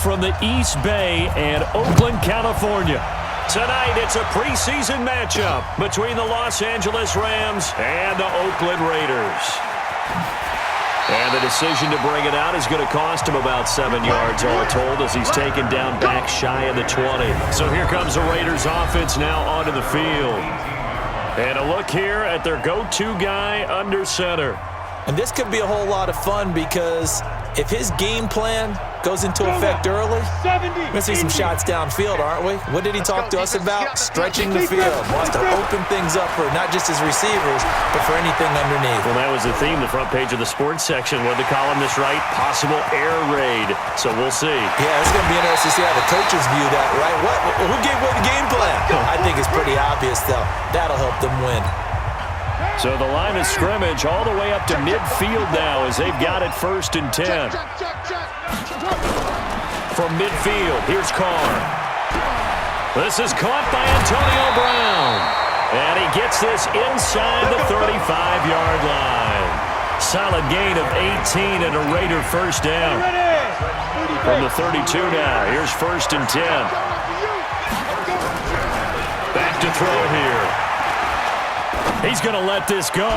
from the East Bay and Oakland, California. Tonight, it's a preseason matchup between the Los Angeles Rams and the Oakland Raiders. And the decision to bring it out is going to cost him about 7 yards all told as he's taken down back shy of the 20. So here comes the Raiders offense now onto the field. And a look here at their go-to guy under center. And this could be a whole lot of fun because if his game plan goes into effect early, we're going to see some shots downfield, aren't we? What did he talk to us about? Stretching the field. Wants to open things up for not just his receivers, but for anything underneath. Well, that was the theme, the front page of the sports section. What the columnist write? Possible air raid. So we'll see. Yeah, it's going to be interesting to see how the coaches view that, right? Who gave away the game plan? I think it's pretty obvious, though. That'll help them win. So the line of scrimmage all the way up to midfield now as they've got it 1st and 10. From midfield, here's Carr. This is caught by Antonio Brown. And he gets this inside the 35-yard line. Solid gain of 18 and a Raider first down. From the 32 now, here's 1st and 10. Back to throw here. He's going to let this go.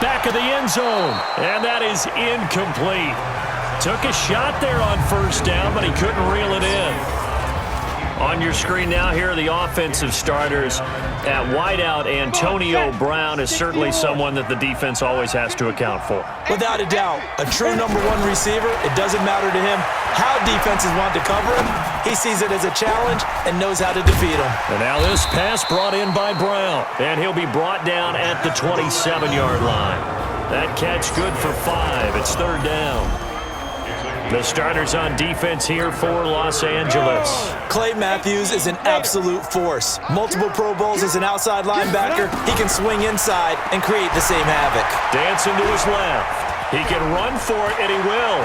Back of the end zone. And that is incomplete. Took a shot there on 1st down, but he couldn't reel it in. On your screen now, here are the offensive starters. At wideout, Antonio Brown is certainly someone that the defense always has to account for. Without a doubt, a true number 1 receiver. It doesn't matter to him how defenses want to cover him. He sees it as a challenge and knows how to defeat him. And now this pass brought in by Brown. And he'll be brought down at the 27-yard line. That catch good for 5. It's 3rd down. The starters on defense here for Los Angeles. Clay Matthews is an absolute force. Multiple Pro Bowls as an outside linebacker. He can swing inside and create the same havoc. Dancing to his left. He can run for it, and he will.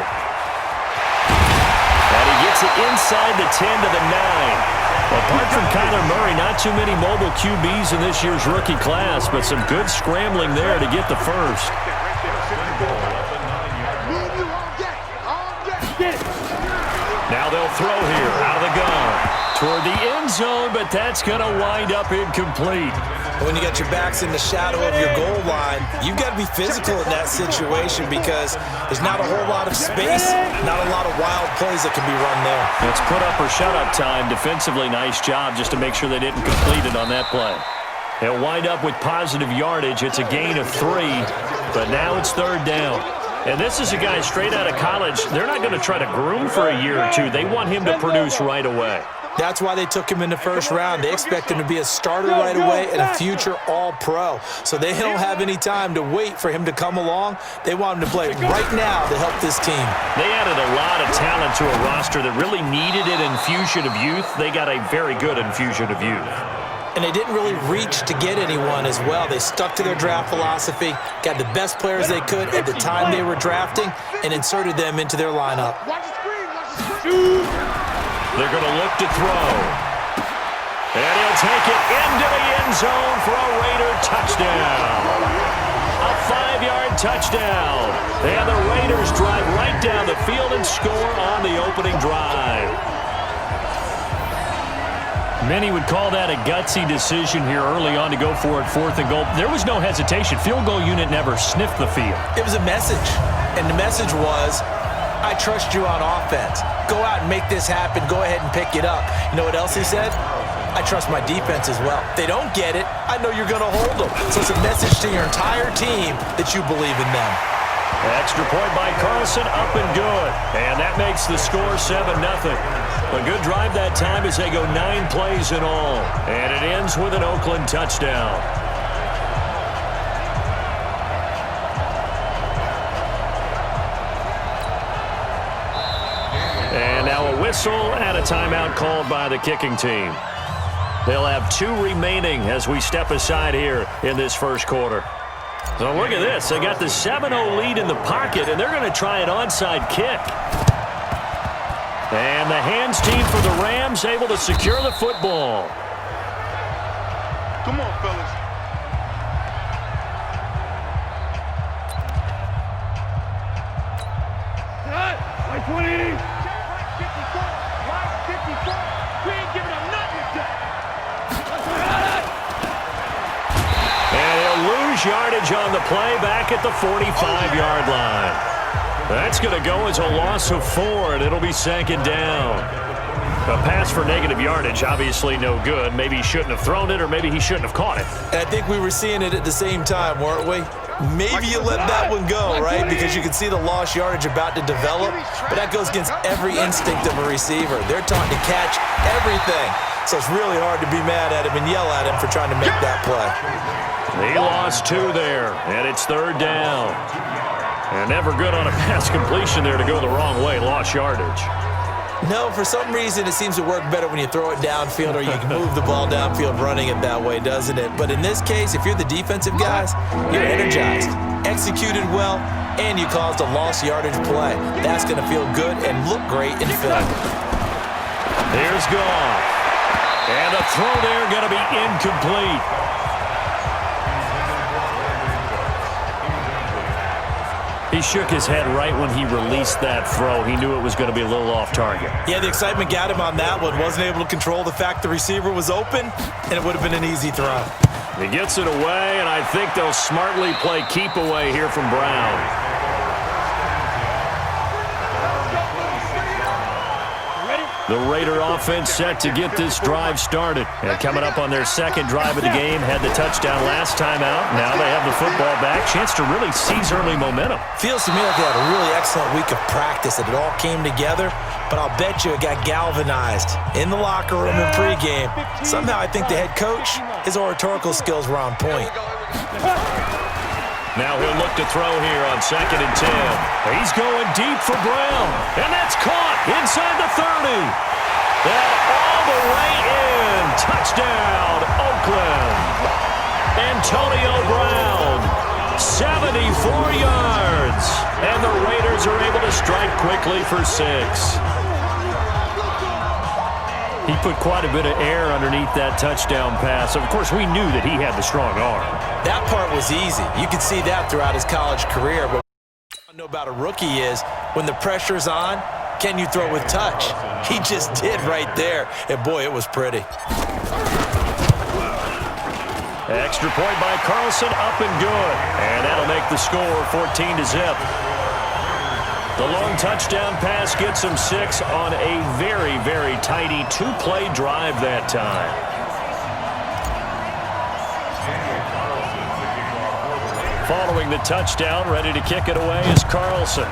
And he gets it inside the 10 to the 9. Apart from Kyler Murray, not too many mobile QBs in this year's rookie class, but some good scrambling there to get the first. Now they'll throw here out of the gun toward the end zone, but that's going to wind up incomplete. When you got your backs in the shadow of your goal line, you've got to be physical in that situation because there's not a whole lot of space, not a lot of wild plays that can be run there. It's put up or shut up time. Defensively, nice job just to make sure they didn't complete it on that play. They'll wind up with positive yardage. It's a gain of 3, but now it's 3rd down. And this is a guy straight out of college. They're not going to try to groom for a year or two. They want him to produce right away. That's why they took him in the 1st round. They expect him to be a starter right away and a future All-Pro. So they don't have any time to wait for him to come along. They want him to play right now to help this team. They added a lot of talent to a roster that really needed an infusion of youth. They got a very good infusion of youth. And they didn't really reach to get anyone as well. They stuck to their draft philosophy, got the best players they could at the time they were drafting, and inserted them into their lineup. They're going to look to throw. And he'll take it into the end zone for a Raider touchdown. A 5-yard touchdown. And the Raiders drive right down the field and score on the opening drive. Many would call that a gutsy decision here early on to go for it 4th and goal. There was no hesitation. Field goal unit never sniffed the field. It was a message, and the message was, I trust you on offense. Go out and make this happen. Go ahead and pick it up. You know what else he said? I trust my defense as well. If they don't get it, I know you're going to hold them. So it's a message to your entire team that you believe in them. Extra point by Carlson, up and good. And that makes the score 7-0. A good drive that time as they go 9 plays in all. And it ends with an Oakland touchdown. And now a whistle and a timeout called by the kicking team. They'll have 2 remaining as we step aside here in this first quarter. So look at this. They got the 7-0 lead in the pocket, and they're going to try an onside kick. And the hands team for the Rams able to secure the football. Come on, fellas. Cut. 20. yardage on the play back at the 45-yard line. That's going to go as a loss of 4, and it'll be second down. A pass for negative yardage, obviously no good. Maybe he shouldn't have thrown it, or maybe he shouldn't have caught it. And I think we were seeing it at the same time, weren't we? Maybe you let that one go, right? Because you can see the lost yardage about to develop, but that goes against every instinct of a receiver. They're taught to catch everything, so it's really hard to be mad at him and yell at him for trying to make that play. He lost 2 there, and it's third down. And never good on a pass completion there to go the wrong way, lost yardage. No, for some reason it seems to work better when you throw it downfield or you can move the ball downfield running it that way, doesn't it? But in this case, if you're the defensive guys, you're energized, executed well, and you caused a lost yardage play. That's going to feel good and look great in film. Here's Goff. And a throw there going to be incomplete. He shook his head right when he released that throw. He knew it was going to be a little off target. Yeah, the excitement got him on that one. Wasn't able to control the fact the receiver was open, and it would have been an easy throw. He gets it away, and I think they'll smartly play keep away here from Brown. The Raider offense set to get this drive started. And coming up on their second drive of the game, had the touchdown last time out. Now they have the football back. Chance to really seize early momentum. Feels to me like they had a really excellent week of practice, that it all came together. But I'll bet you it got galvanized in the locker room in pregame. Somehow I think the head coach, his oratorical skills were on point. Now he'll look to throw here on 2nd and 10. He's going deep for Brown. And that's caught inside the 30. And all the way in. Touchdown, Oakland. Antonio Brown, 74 yards. And the Raiders are able to strike quickly for 6. He put quite a bit of air underneath that touchdown pass. Of course, we knew that he had the strong arm. That part was easy. You could see that throughout his college career. But what I don't know about a rookie is when the pressure's on, can you throw with touch? He just did right there. And, boy, it was pretty. Extra point by Carlson, up and good. And that'll make the score 14-0. The long touchdown pass gets him 6 on a very, very tidy 2-play drive that time. Following the touchdown, ready to kick it away is Carlson.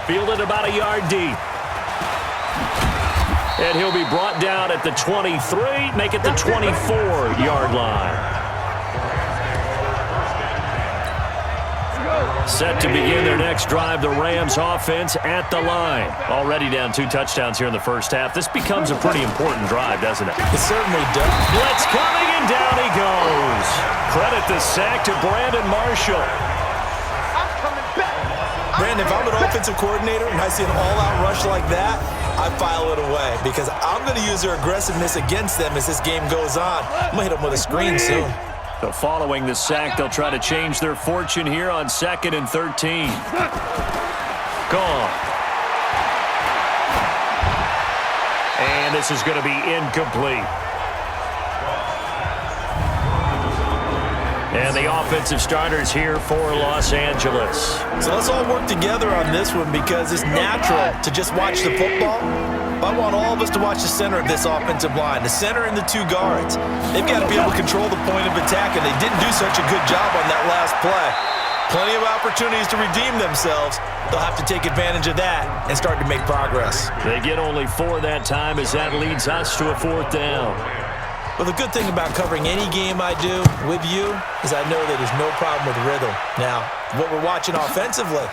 Fielded about a yard deep. And he'll be brought down at the 23, make it the 24-yard line. Set to begin their next drive, the Rams offense at the line. Already down 2 touchdowns here in the first half. This becomes a pretty important drive, doesn't it? It certainly does. Blitz coming, and down he goes. Credit the sack to Brandon Marshall. Brandon, if I'm an offensive coordinator and I see an all-out rush like that, I file it away because I'm going to use their aggressiveness against them as this game goes on. I'm going to hit them with a screen soon. So following the sack, they'll try to change their fortune here on 2nd and 13. Gone. And this is going to be incomplete. And the offensive starters here for Los Angeles. So let's all work together on this one because it's natural to just watch the football. I want all of us to watch the center of this offensive line, the center and the 2 guards. They've got to be able to control the point of attack, and they didn't do such a good job on that last play. Plenty of opportunities to redeem themselves. They'll have to take advantage of that and start to make progress. They get only 4 that time as that leads us to a 4th down. Well, the good thing about covering any game I do with you is I know that there's no problem with rhythm. Now, what we're watching offensively,